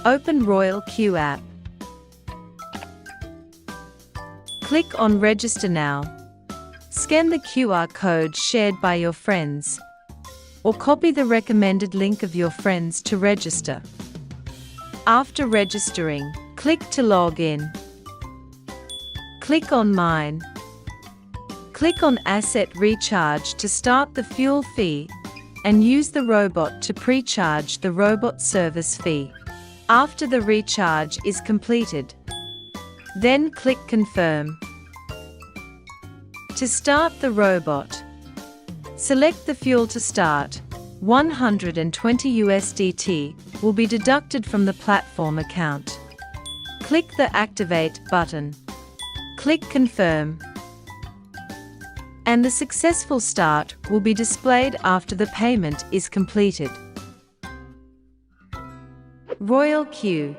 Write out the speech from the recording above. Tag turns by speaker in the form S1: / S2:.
S1: Open RoyalQ app. Click on Register Now. Scan the QR code shared by your friends, or copy the recommended link of your friends to register. After registering, click to log in. Click on Mine. Click on Asset Recharge to start the fuel fee, and use the robot to pre-charge the robot service fee. After the recharge is completed, then click Confirm. To start the robot, select the fuel to start. 120 USDT will be deducted from the platform account. Click the Activate button. Click Confirm. And the successful start will be displayed after the payment is completed. RoyalQ.